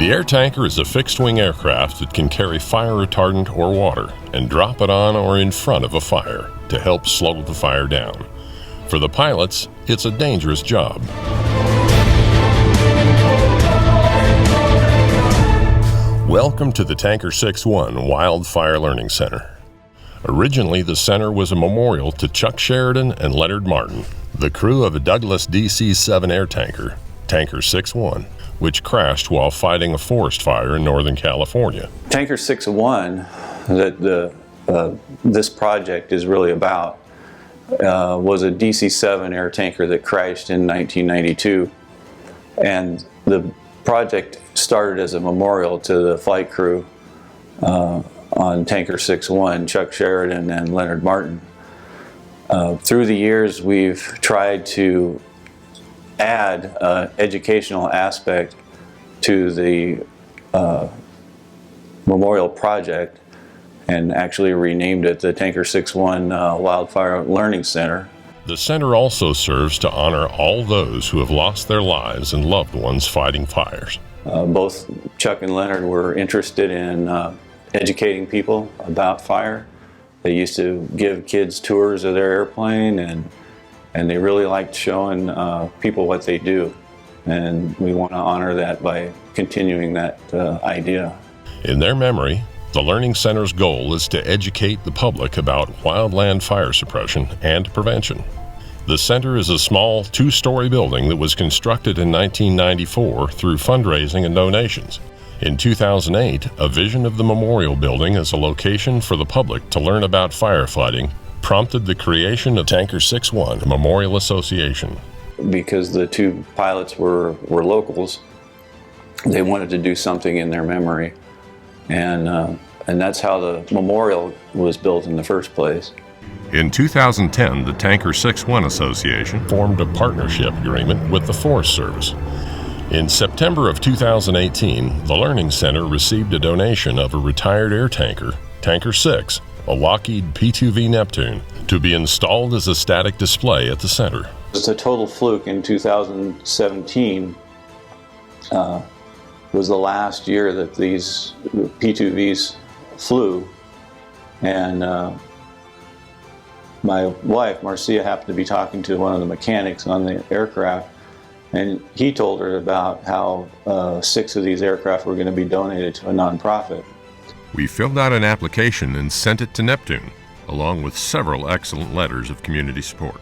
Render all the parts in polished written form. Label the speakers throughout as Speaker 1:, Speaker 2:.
Speaker 1: The air tanker is a fixed-wing aircraft that can carry fire retardant or water and drop it on or in front of a fire to help slow the fire down. For the pilots, it's a dangerous job. Welcome to the Tanker 6-1 Wildfire Learning Center. Originally, the center was a memorial to Chuck Sheridan and Leonard Martin, the crew of a Douglas DC-7 air tanker, Tanker 6-1, which crashed while fighting a forest fire in Northern California.
Speaker 2: Tanker 6-1 that this project is really about was a DC-7 air tanker that crashed in 1992, and the project started as a memorial to the flight crew on Tanker 6-1, Chuck Sheridan and Leonard Martin. Through the years, we've tried to add an educational aspect to the memorial project and actually renamed it the Tanker 6-1 Wildfire Learning Center.
Speaker 1: The center also serves to honor all those who have lost their lives and loved ones fighting fires.
Speaker 2: Both Chuck and Leonard were interested in educating people about fire. They used to give kids tours of their airplane, and they really liked showing people what they do. And we want to honor that by continuing that idea.
Speaker 1: In their memory, the Learning Center's goal is to educate the public about wildland fire suppression and prevention. The center is a small two-story building that was constructed in 1994 through fundraising and donations. In 2008, a vision of the memorial building as a location for the public to learn about firefighting prompted the creation of Tanker 6-1 Memorial Association.
Speaker 2: Because the two pilots were locals, they wanted to do something in their memory. And that's how the memorial was built in the first place.
Speaker 1: In 2010, the Tanker 6-1 Association formed a partnership agreement with the Forest Service. In September of 2018, the Learning Center received a donation of a retired air tanker, Tanker 6, a Lockheed P-2V Neptune, to be installed as a static display at the center.
Speaker 2: It's a total fluke. In 2017 was the last year that these P-2Vs flew, and my wife, Marcia, happened to be talking to one of the mechanics on the aircraft, and he told her about how 6 of these aircraft were going to be donated to a nonprofit.
Speaker 1: We filled out an application and sent it to Neptune, along with several excellent letters of community support.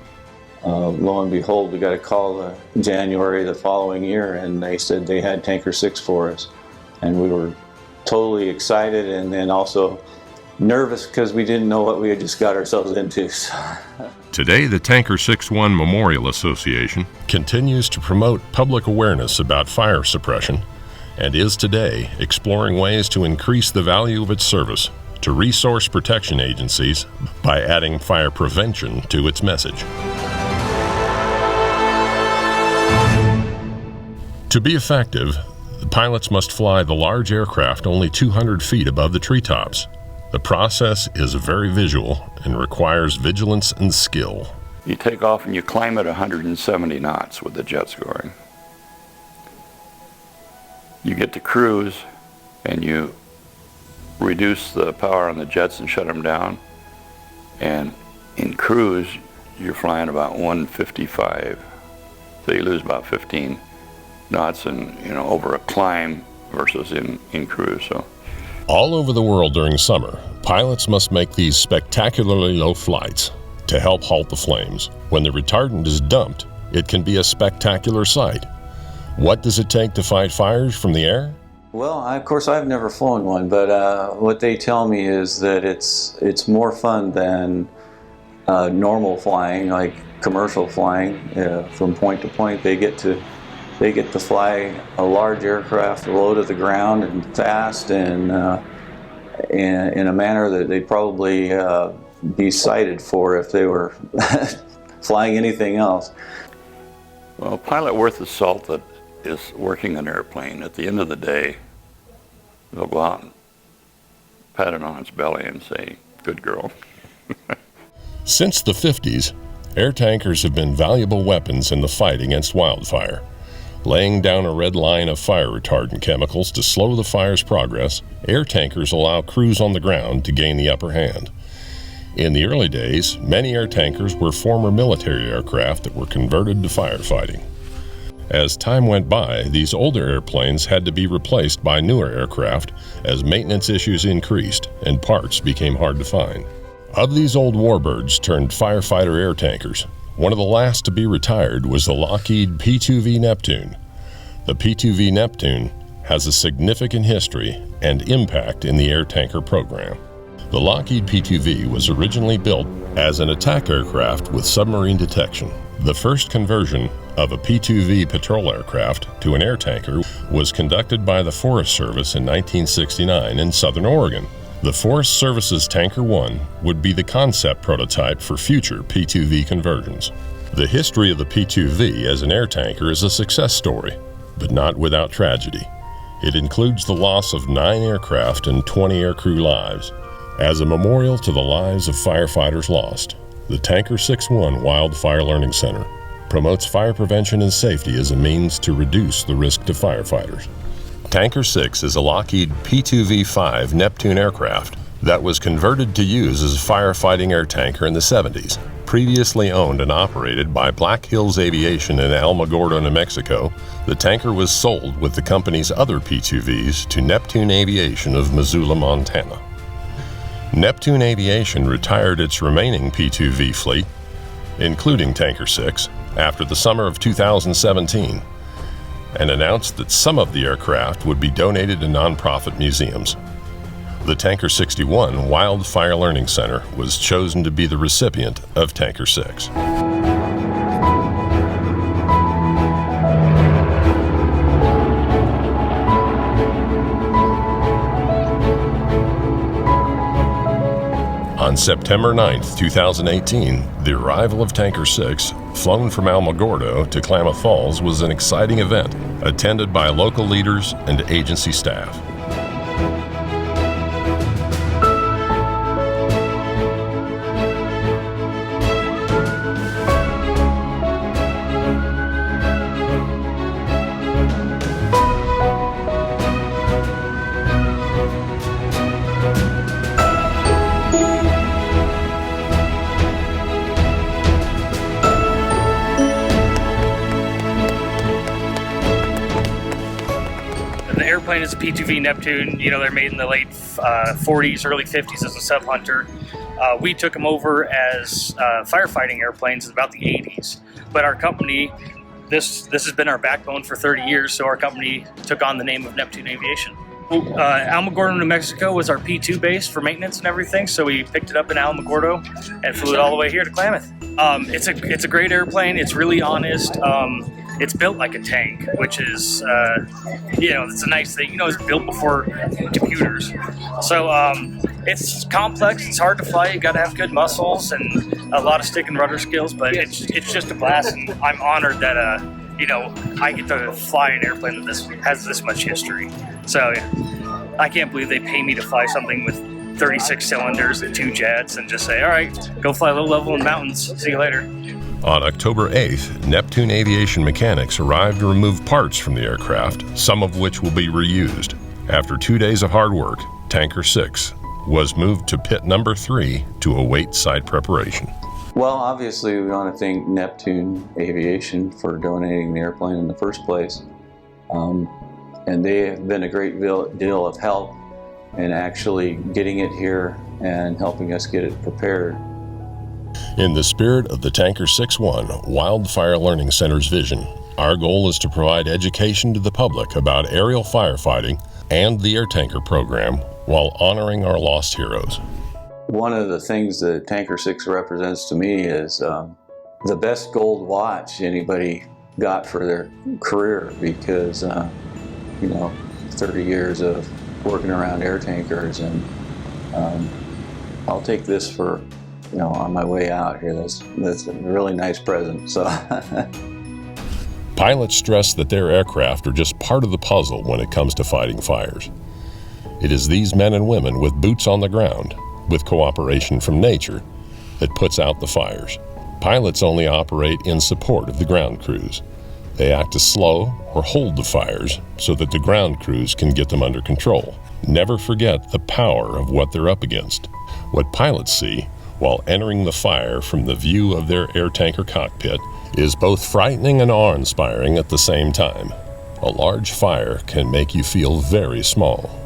Speaker 2: Lo and behold, we got a call January the following year, and they said they had Tanker 6 for us. And we were totally excited and then also nervous because we didn't know what we had just got ourselves into.
Speaker 1: Today, the Tanker 6-1 Memorial Association continues to promote public awareness about fire suppression and is today exploring ways to increase the value of its service to resource protection agencies by adding fire prevention to its message. To be effective, the pilots must fly the large aircraft only 200 feet above the treetops. The process is very visual and requires vigilance and skill.
Speaker 3: You take off and you climb at 170 knots with the jets going. You get to cruise and you reduce the power on the jets and shut them down. And in cruise, you're flying about 155. So you lose about 15 knots and over a climb versus in cruise. So
Speaker 1: all over the world during summer, pilots must make these spectacularly low flights to help halt the flames. When the retardant is dumped, it can be a spectacular sight. What does it take to fight fires from the air?
Speaker 2: Well, of course, I've never flown one, but what they tell me is that it's more fun than normal flying, like commercial flying. From point to point, they get to fly a large aircraft low to the ground and fast and in a manner that they'd probably be cited for if they were flying anything else.
Speaker 3: Well, a pilot worth the salt that is working an airplane, at the end of the day, they'll go out and pat it on its belly and say, "Good girl."
Speaker 1: Since the 50s, air tankers have been valuable weapons in the fight against wildfire. Laying down a red line of fire retardant chemicals to slow the fire's progress, air tankers allow crews on the ground to gain the upper hand. In the early days, many air tankers were former military aircraft that were converted to firefighting. As time went by, these older airplanes had to be replaced by newer aircraft as maintenance issues increased and parts became hard to find. Of these old warbirds turned firefighter air tankers, one of the last to be retired was the Lockheed P-2V Neptune. The P-2V Neptune has a significant history and impact in the air tanker program. The Lockheed P-2V was originally built as an attack aircraft with submarine detection. The first conversion of a P-2V patrol aircraft to an air tanker was conducted by the Forest Service in 1969 in Southern Oregon. The Forest Service's Tanker 1 would be the concept prototype for future P-2V conversions. The history of the P-2V as an air tanker is a success story, but not without tragedy. It includes the loss of 9 aircraft and 20 aircrew lives. As a memorial to the lives of firefighters lost, the Tanker 6-1 Wildfire Learning Center promotes fire prevention and safety as a means to reduce the risk to firefighters. Tanker 6 is a Lockheed P-2V-5 Neptune aircraft that was converted to use as a firefighting air tanker in the 70s. Previously owned and operated by Black Hills Aviation in Alamogordo, New Mexico, the tanker was sold with the company's other P-2Vs to Neptune Aviation of Missoula, Montana. Neptune Aviation retired its remaining P-2V fleet, including Tanker 6, after the summer of 2017, and announced that some of the aircraft would be donated to nonprofit museums. The Tanker 61 Wildfire Learning Center was chosen to be the recipient of Tanker 6. On September 9, 2018, the arrival of Tanker 6, flown from Alamogordo to Klamath Falls, was an exciting event, attended by local leaders and agency staff.
Speaker 4: The airplane is a P-2V Neptune. You know, they're made in the late 40s, early 50s as a sub hunter. We took them over as firefighting airplanes in about the 80s. But our company, this has been our backbone for 30 years, so our company took on the name of Neptune Aviation. Alamogordo, New Mexico was our P2 base for maintenance and everything, so we picked it up in Alamogordo and flew it all the way here to Klamath. It's a great airplane. It's really honest. It's built like a tank, which is, it's a nice thing. You know, it's built before computers. So it's complex. It's hard to fly. You got to have good muscles and a lot of stick and rudder skills. But it's just a blast, and I'm honored that I get to fly an airplane that has this much history. So I can't believe they pay me to fly something with 36 cylinders and 2 jets and just say, all right, go fly low level in mountains. See you later.
Speaker 1: On October 8th, Neptune Aviation mechanics arrived to remove parts from the aircraft, some of which will be reused. After 2 days of hard work, Tanker 6 was moved to pit number 3 to await site preparation.
Speaker 2: Well, obviously we want to thank Neptune Aviation for donating the airplane in the first place. And they have been a great deal of help in actually getting it here and helping us get it prepared.
Speaker 1: In the spirit of the Tanker 6-1 Wildfire Learning Center's vision, our goal is to provide education to the public about aerial firefighting and the air tanker program while honoring our lost heroes.
Speaker 2: One of the things that Tanker 6 represents to me is the best gold watch anybody got for their career, because 30 years of working around air tankers, and I'll take this for on my way out here. That's a really nice present. So
Speaker 1: Pilots stress that their aircraft are just part of the puzzle when it comes to fighting fires. It is these men and women with boots on the ground, with cooperation from nature, that puts out the fires. Pilots only operate in support of the ground crews. They act to slow or hold the fires so that the ground crews can get them under control. Never forget the power of what they're up against. What pilots see while entering the fire from the view of their air tanker cockpit is both frightening and awe-inspiring at the same time. A large fire can make you feel very small.